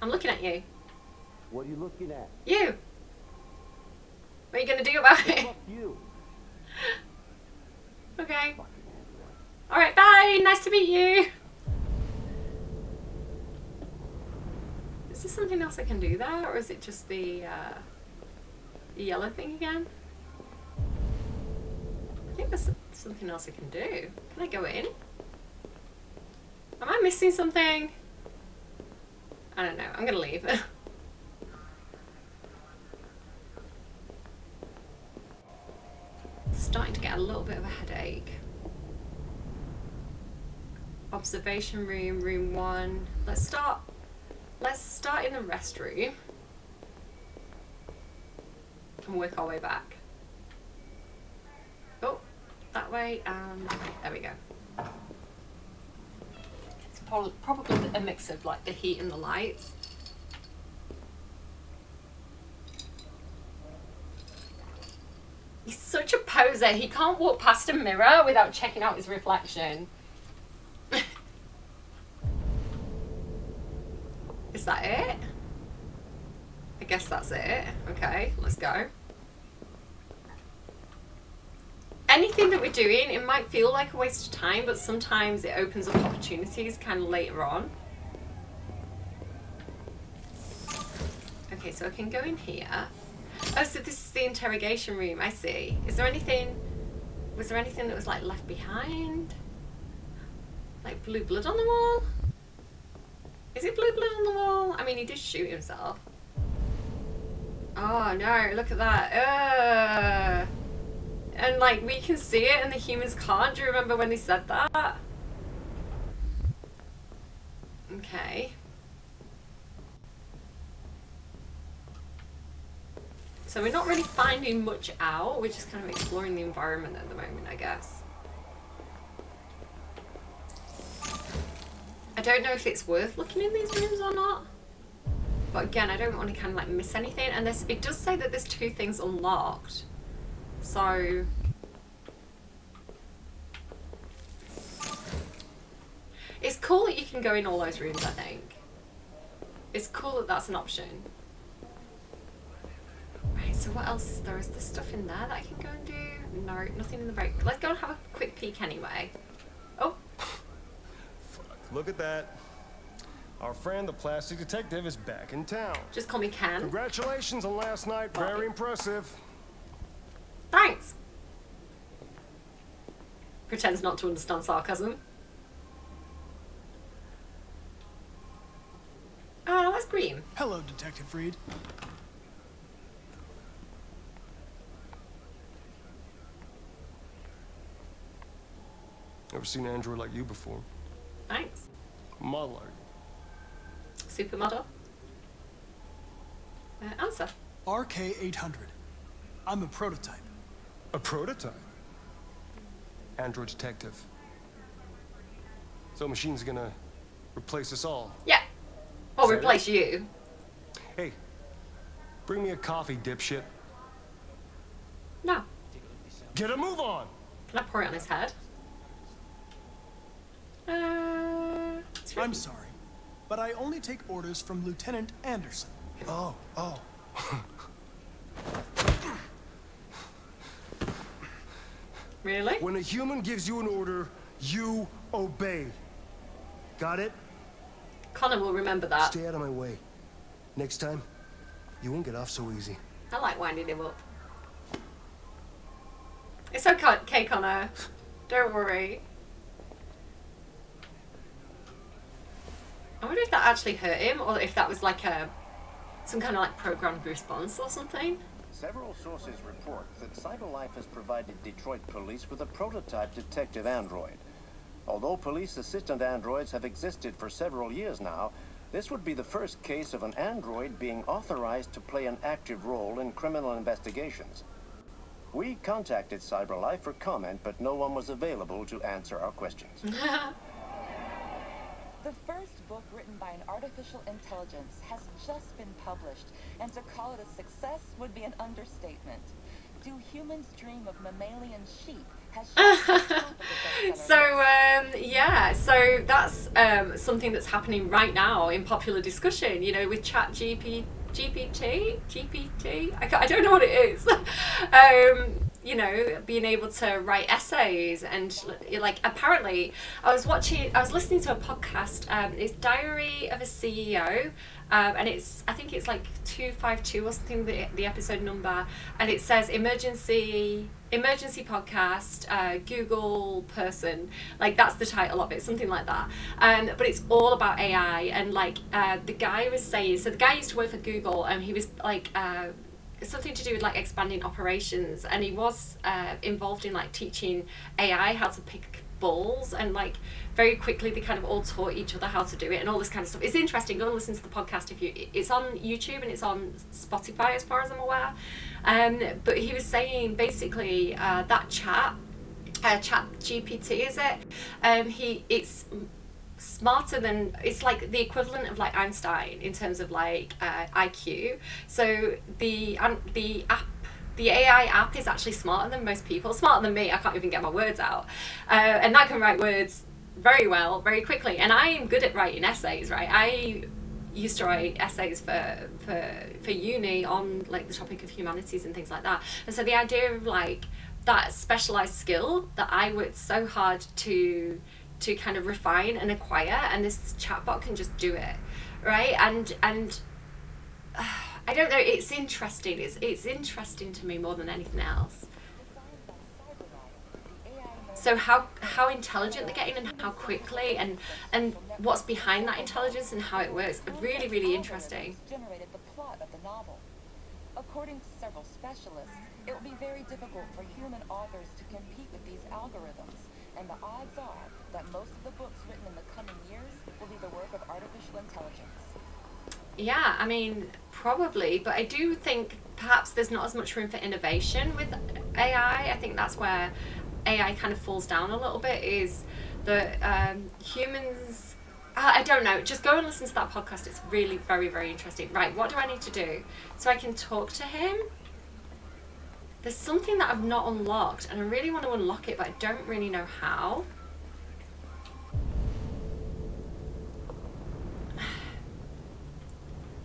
I'm looking at you. What are you looking at? You! What are you gonna do about it? Fuck you. Okay. Alright, bye! Nice to meet you! Is there something else I can do there? Or is it just the yellow thing again? I think there's something else I can do. Can I go in? Am I missing something? I don't know. I'm gonna leave. Starting to get a little bit of a headache. Observation room, room 1. Let's start in the restroom and work our way back. Oh, that way, and there we go. It's probably a mix of like the heat and the lights. He's such a poser. He can't walk past a mirror without checking out his reflection. Is that it? I guess that's it. Okay, let's go. Anything that we're doing, it might feel like a waste of time, but sometimes it opens up opportunities kind of later on. Okay, so I can go in here. Oh, so this is the interrogation room, I see. Was there anything that was like left behind? Like blue blood on the wall? Is it blue blood on the wall? I mean, he did shoot himself. Oh no, look at that. And like, we can see it and the humans can't. Do you remember when they said that? Okay. So we're not really finding much out. We're just kind of exploring the environment at the moment, I guess. I don't know if it's worth looking in these rooms or not. But again, I don't want to kind of like miss anything. And it does say that there's 2 things unlocked. So... it's cool that you can go in all those rooms, I think. It's cool that that's an option. Right, so what else is there? Is there stuff in there that I can go and do? No, nothing in the break. Let's go and have a quick peek anyway. Oh, Look at that. Our friend, the plastic detective, is back in town. Just call me Ken. Congratulations on last night. Very impressive. Thanks. Pretends not to understand sarcasm. Oh, that's green. Hello, Detective Reed. Never seen an android like you before. Thanks. Model art. Supermodel. Answer. RK-800. I'm a prototype. A prototype? Android detective. So machine's gonna replace us all. Yeah. Or Is that replace you. Hey, bring me a coffee, dipshit. No. Get a move on! Can I pour it on his head? I'm sorry, but I only take orders from Lieutenant Anderson. Oh. Really? When a human gives you an order, you obey. Got it? Connor will remember that. Stay out of my way. Next time, you won't get off so easy. I like winding him up. It's okay, Connor. Don't worry. I wonder if that actually hurt him, or if that was like some kind of like programmed response or something. Several sources report that CyberLife has provided Detroit police with a prototype detective android. Although police assistant androids have existed for several years now, this would be the first case of an android being authorized to play an active role in criminal investigations. We contacted CyberLife for comment, but no one was available to answer our questions. The first book written by an artificial intelligence has just been published, and to call it a success would be an understatement. Do humans dream of mammalian sheep? So that's something that's happening right now in popular discussion, you know, with GPT. I don't know what it is. You know, being able to write essays and like apparently I was listening to a podcast. It's Diary of a CEO, and I think it's like 252 or something, the episode number, and it says emergency podcast, Google person, like that's the title of it, something like that. But it's all about AI, and like the guy was saying, so the guy used to work for Google, and he was like something to do with like expanding operations, and he was involved in like teaching AI how to pick balls, and like very quickly they kind of all taught each other how to do it and all this kind of stuff. It's interesting. Go and listen to the podcast it's on YouTube and it's on Spotify as far as I'm aware. But he was saying basically that chat GPT, is it? It's smarter than, it's like the equivalent of like Einstein in terms of like IQ. So the AI app is actually smarter than most people, smarter than me. I can't even get my words out, and that can write words very well, very quickly. And I am good at writing essays, right? I used to write essays for uni on like the topic of humanities and things like that. And so the idea of like that specialized skill that I worked so hard to kind of refine and acquire, and this chatbot can just do it, right? And I don't know, it's interesting. It's interesting to me more than anything else. So how intelligent they're getting and how quickly, and what's behind that intelligence and how it works. Really, really interesting. Generated the plot of the novel. According to several specialists, it will be very difficult for human authors to compete with these algorithms, and the odds are that most of the books written in the coming years will be the work of artificial intelligence. Yeah, I mean, probably, but I do think perhaps there's not as much room for innovation with AI. I think that's where AI kind of falls down a little bit, is that humans, I don't know, just go and listen to that podcast. It's really very, very interesting. Right, what do I need to do so I can talk to him? There's something that I've not unlocked, and I really want to unlock it, but I don't really know how.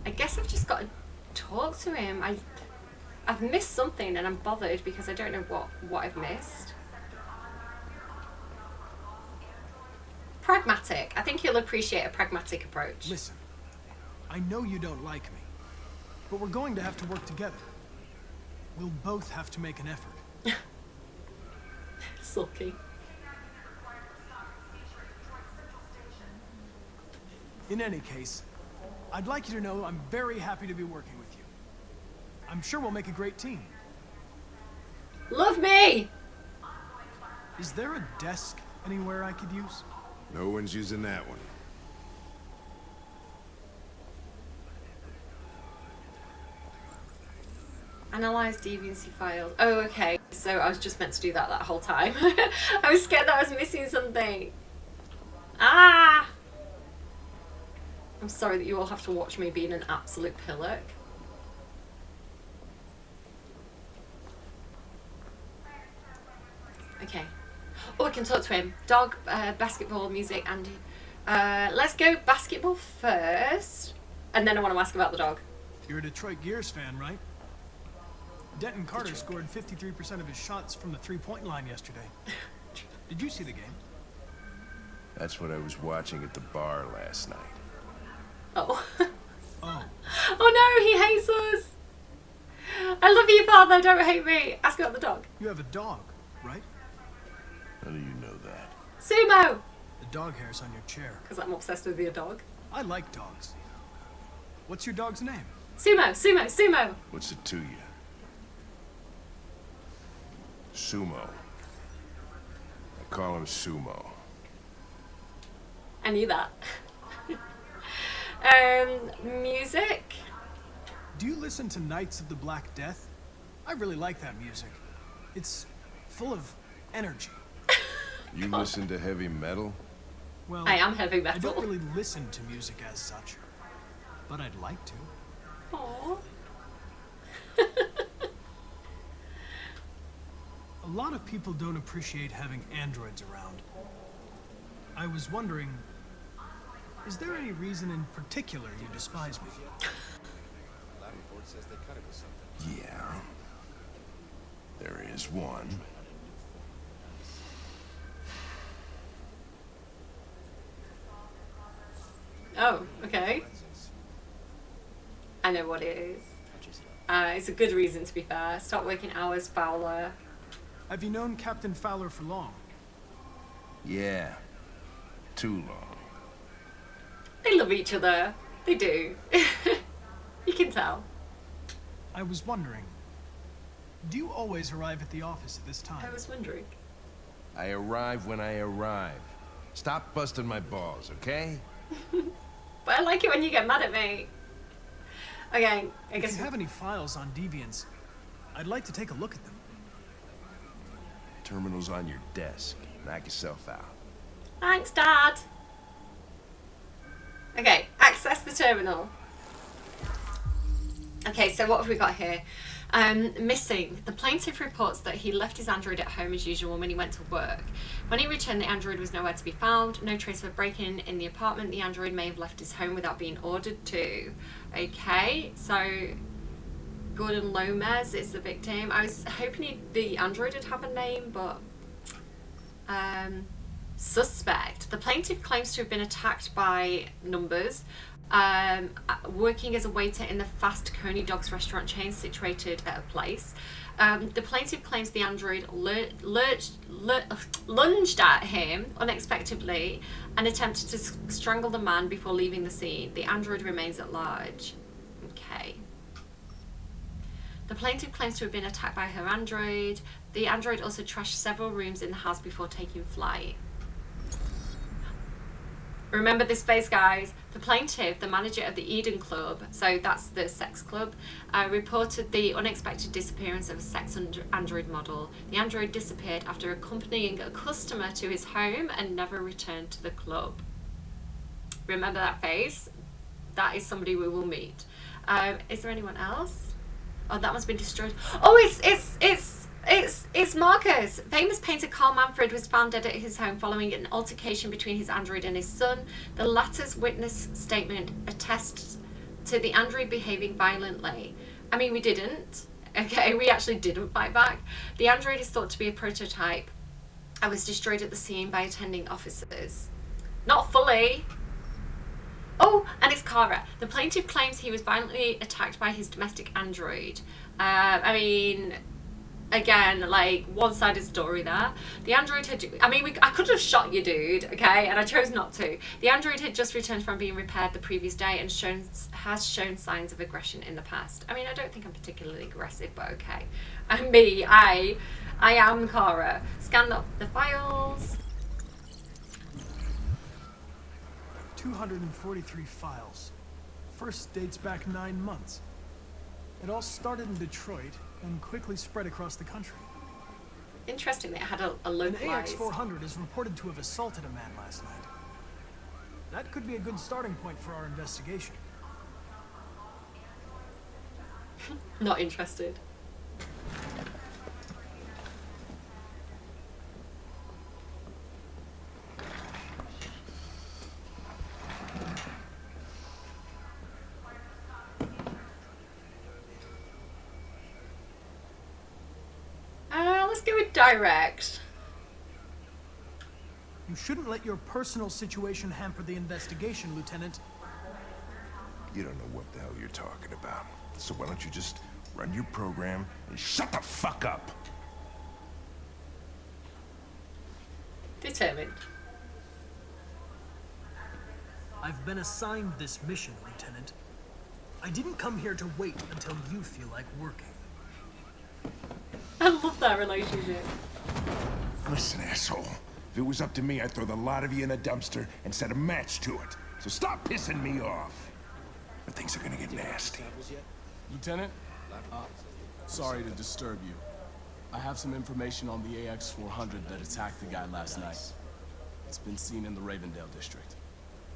I guess I've just got to talk to him. I've missed something, and I'm bothered because I don't know what I've missed. pragmatic. I think he'll appreciate a pragmatic approach. Listen, I know you don't like me, but we're going to have to work together. We'll both have to make an effort. Sulky. In any case, I'd like you to know I'm very happy to be working with you. I'm sure we'll make a great team. Love me! Is there a desk anywhere I could use? No one's using that one. Analyze deviancy files. Oh, okay. So I was just meant to do that whole time. I was scared that I was missing something. Ah! I'm sorry that you all have to watch me being an absolute pillock. Okay. Oh, I can talk to him. Dog, basketball, music, and... let's go basketball first. And then I want to ask about the dog. You're a Detroit Gears fan, right? Denton Carter scored 53% of his shots from the three-point line yesterday. Did you see the game? That's what I was watching at the bar last night. Oh. Oh. Oh no, he hates us. I love you, father. Don't hate me. Ask about the dog. You have a dog, right? How do you know that? Sumo. The dog hair's on your chair. Because I'm obsessed with your dog. I like dogs. What's your dog's name? Sumo, Sumo, Sumo. What's it to you? Sumo. I call him Sumo. I knew that. Music? Do you listen to Knights of the Black Death? I really like that music. It's full of energy. You listen to heavy metal? Well, I am heavy metal. I don't really listen to music as such, but I'd like to. Aww. A lot of people don't appreciate having androids around. I was wondering, is there any reason in particular you despise me? Lab report says they cut it with something. Yeah. There is one. Oh, okay. I know what it is. It's a good reason, to be fair. Stop working hours, Fowler. Have you known Captain Fowler for long? Yeah. Too long. They love each other. They do. You can tell. I was wondering, do you always arrive at the office at this time? I was wondering. I arrive when I arrive. Stop busting my balls, okay? But I like it when you get mad at me. Okay, I guess... If you have any files on Deviants, I'd like to take a look at them. Terminal's on your desk. Knock yourself out. Thanks, Dad. Okay, access the terminal. Okay, so what have we got here? Missing. The plaintiff reports that he left his android at home as usual when he went to work. When he returned, the android was nowhere to be found. No trace of a break-in in the apartment. The android may have left his home without being ordered to. Okay, so Gordon Lomez is the victim. I was hoping the android would have a name, but... Suspect. The plaintiff claims to have been attacked by numbers. Working as a waiter in the Fast Coney Dogs restaurant chain situated at a place. The plaintiff claims the android lunged at him unexpectedly and attempted to strangle the man before leaving the scene. The android remains at large. Okay. The plaintiff claims to have been attacked by her android. The android also trashed several rooms in the house before taking flight. Remember this face, guys. The plaintiff, the manager of the Eden Club, so that's the sex club, reported the unexpected disappearance of a sex android model. The android disappeared after accompanying a customer to his home and never returned to the club. Remember that face? That is somebody we will meet. Is there anyone else? Oh, that one's been destroyed. Oh, it's Marcus. Famous painter Carl Manfred was found dead at his home following an altercation between his android and his son. The latter's witness statement attests to the android behaving violently. I mean, we didn't. Okay, we actually didn't fight back. The android is thought to be a prototype and was destroyed at the scene by attending officers. Not fully. Oh, and it's Kara. The plaintiff claims he was violently attacked by his domestic android. I mean, again, like, one-sided story there. The android had... I mean, I could have shot you, dude, okay? And I chose not to. The android had just returned from being repaired the previous day and has shown signs of aggression in the past. I mean, I don't think I'm particularly aggressive, but okay. And me, I am Kara. Scan up the files. 243 files. First dates back 9 months. It all started in Detroit and quickly spread across the country. Interesting that it had a An localized... AX-400 is reported to have assaulted a man last night. That could be a good starting point for our investigation. Not interested. Let's go with direct. You shouldn't let your personal situation hamper the investigation, Lieutenant. You don't know what the hell you're talking about. So why don't you just run your program and shut the fuck up? Determined. I've been assigned this mission, Lieutenant. I didn't come here to wait until you feel like working. I love that relationship. Listen, asshole. If it was up to me, I'd throw the lot of you in a dumpster and set a match to it. So stop pissing me off. But things are gonna get nasty. Lieutenant, sorry to disturb you. I have some information on the AX-400 that attacked the guy last night. It's been seen in the Ravendale district.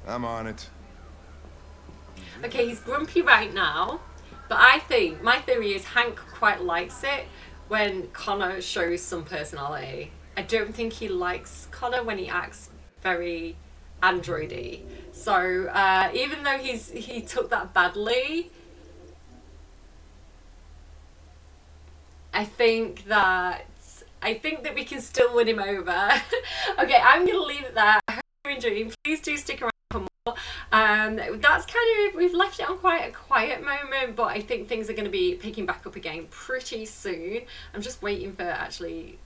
I'm on it. Okay, he's grumpy right now, but I think, my theory is Hank quite likes it when Connor shows some personality. I don't think he likes Connor when he acts very androidy. So even though he took that badly, I think that we can still win him over. Okay, I'm gonna leave it there. I hope you're enjoying. Please do stick around for more. That's kind of, we've left it on quite a quiet moment, but I think things are going to be picking back up again pretty soon. I'm just waiting for actually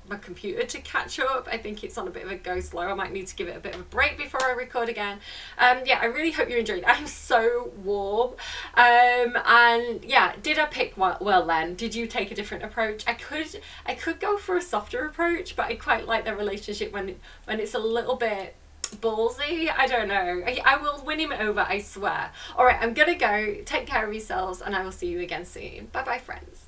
my computer to catch up. I think it's on a bit of a go slow. I might need to give it a bit of a break before I record again. Yeah, I really hope you enjoyed. I'm so warm. And yeah, did I pick well then? Did you take a different approach? I could go for a softer approach, but I quite like the relationship when it's a little bit ballsy. I don't know. I will win him over, I swear. All right, I'm gonna go. Take care of yourselves, and I will see you again soon. Bye bye, friends.